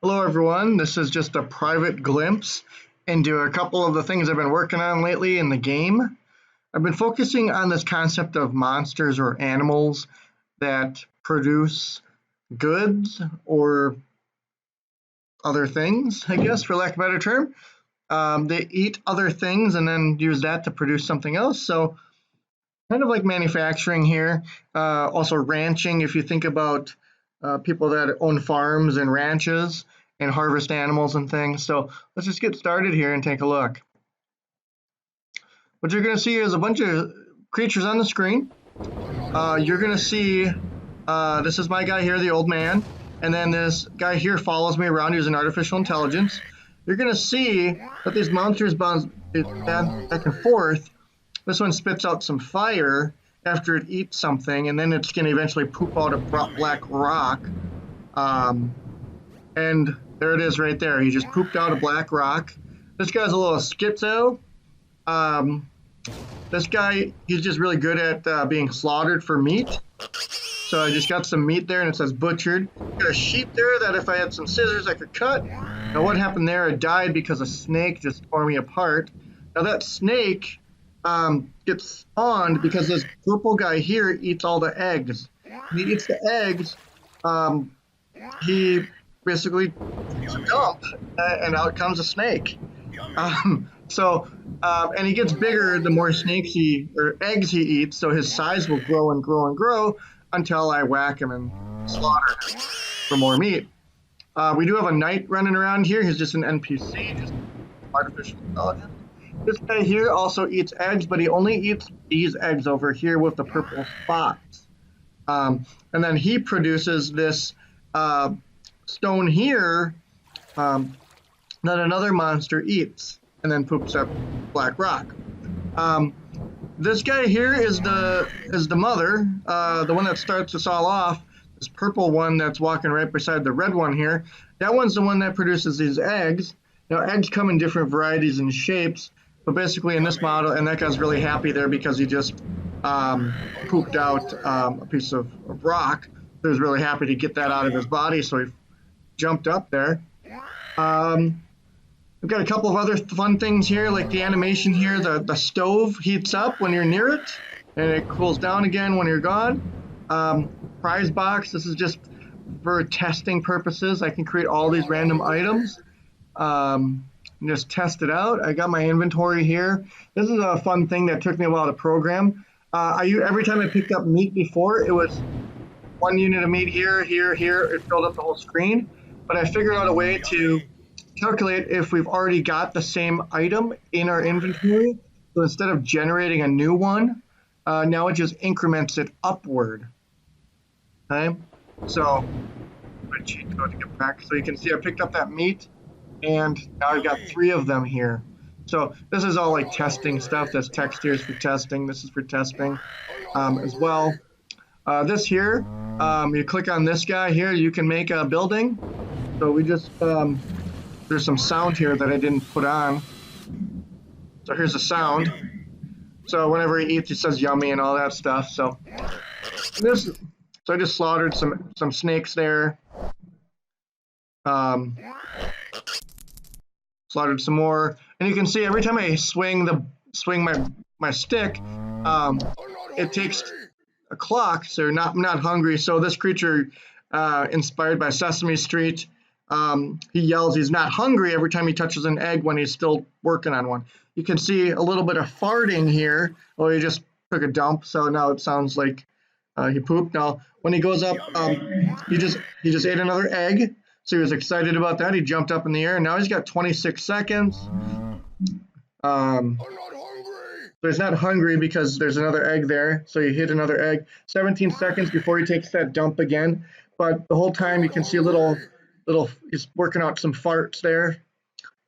Hello everyone, this is just a private glimpse into a couple of the things I've been working on lately in the game. I've been focusing on this concept of monsters or animals that produce goods or other things, I guess, for lack of a better term. They eat other things and then use that to produce something else. So kind of like manufacturing here, also ranching. If you think about people that own farms and ranches and harvest animals and things. So let's just get started here and take a look. What you're going to see is a bunch of creatures on the screen. You're going to see, this is my guy here, the old man, and then this guy here follows me around using artificial intelligence. You're going to see that these monsters bounce back and forth. This one spits out some fire after it eats something, and then it's going to eventually poop out a black rock. And there it is right there. He just pooped out a black rock. This guy's a little schizo. This guy, he's just really good at being slaughtered for meat. So I just got some meat there, and it says butchered. Got a sheep there that if I had some scissors, I could cut. Now what happened there? It died because a snake just tore me apart. Now that snake gets spawned because this purple guy here eats all the eggs. When he eats the eggs, he basically eats a dump, and out comes a snake. And he gets bigger the more eggs he eats, so his size will grow and grow and grow until I whack him and slaughter him for more meat. We do have a knight running around here. He's just an NPC, just artificial intelligence. This guy here also eats eggs, but he only eats these eggs over here with the purple spots. And then he produces this stone here that another monster eats and then poops up black rock. This guy here is the mother, the one that starts us all off. This purple one that's walking right beside the red one here. That one's the one that produces these eggs. Now eggs come in different varieties and shapes, but basically in this model, and that guy's really happy there because he just pooped out a piece of rock. He was really happy to get that out of his body, so he jumped up there. We've got a couple of other fun things here, like the animation here. The stove heats up when you're near it, and it cools down again when you're gone. Prize box, this is just for testing purposes. I can create all these random items and just test it out. I got my inventory here. This is a fun thing that took me a while to program. Every time I picked up meat before, it was one unit of meat here, here, here. It filled up the whole screen. But I figured out a way to calculate if we've already got the same item in our inventory. So instead of generating a new one, now it just increments it upward. Okay, so my cheat code to get back. So you can see I picked up that meat, and now I've got 3 of them here. So this is all like testing stuff. That's text here is for testing. This is for testing as well. This here, you click on this guy here, you can make a building. So we just, there's some sound here that I didn't put on. So here's the sound. So whenever he eats, he says yummy and all that stuff. So I just slaughtered some snakes there. Slaughtered some more, and you can see every time I swing my stick, it takes a clock. So I'm not hungry. So this creature, inspired by Sesame Street, he yells he's not hungry every time he touches an egg when he's still working on one. You can see a little bit of farting here. Oh, he just took a dump, so now it sounds like he pooped. Now when he goes up, he just ate another egg, so he was excited about that. He jumped up in the air, and now he's got 26 seconds. So he's not hungry because there's another egg there, so he hit another egg. 17 seconds before he takes that dump again, but the whole time you can see he's working out some farts there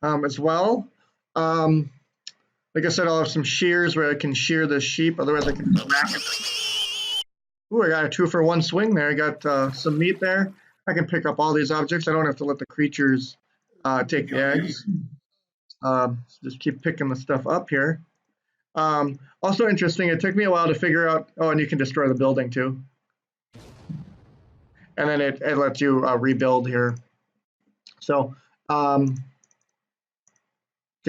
as well. Like I said, I'll have some shears where I can shear the sheep, otherwise I can whack it. Ooh, I got a 2-for-1 swing there. I got some meat there. I can pick up all these objects. I don't have to let the creatures take the eggs. So just keep picking the stuff up here. Also interesting, it took me a while to figure out, oh, and you can destroy the building too. And then it lets you rebuild here. So can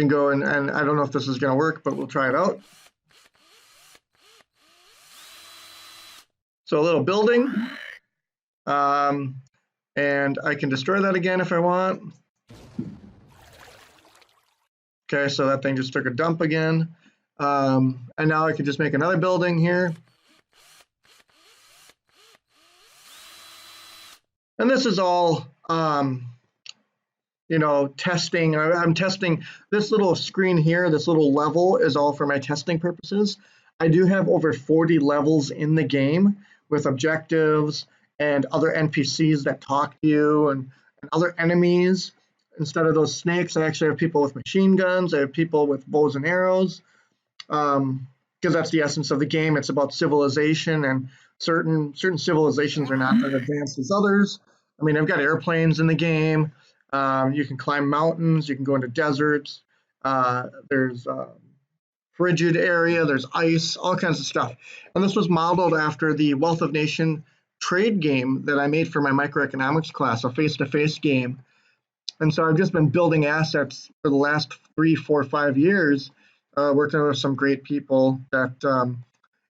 go and I don't know if this is going to work, but we'll try it out. So a little building, and I can destroy that again if I want. Okay, so that thing just took a dump again. And now I can just make another building here. And this is all, you know, testing. I'm testing this little screen here. This little level is all for my testing purposes. I do have over 40 levels in the game with objectives and other NPCs that talk to you and other enemies. Instead of those snakes, I actually have people with machine guns. I have people with bows and arrows, because that's the essence of the game. It's about civilization, and certain civilizations are not as advanced as others. I mean, I've got airplanes in the game. You can climb mountains. You can go into deserts. There's frigid area. There's ice. All kinds of stuff. And this was modeled after the Wealth of Nation trade game that I made for my microeconomics class, a face-to-face game. And so I've just been building assets for the last 3, 4, 5 years, working with some great people that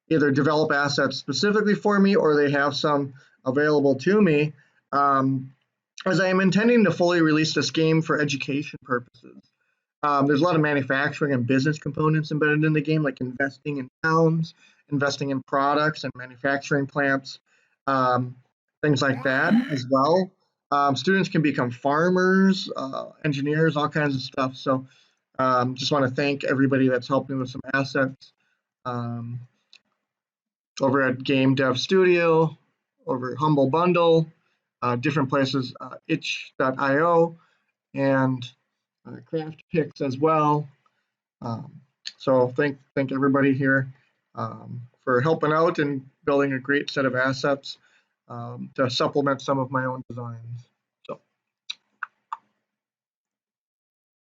either develop assets specifically for me or they have some available to me, as I am intending to fully release this game for education purposes. There's a lot of manufacturing and business components embedded in the game, like investing in towns, investing in products and manufacturing plants, things like that as well. Students can become farmers, engineers, all kinds of stuff. So just want to thank everybody that's helped me with some assets over at Game Dev Studio, over at Humble Bundle, different places, itch.io, and Craft Picks as well. So thank everybody here for helping out and building a great set of assets to supplement some of my own designs.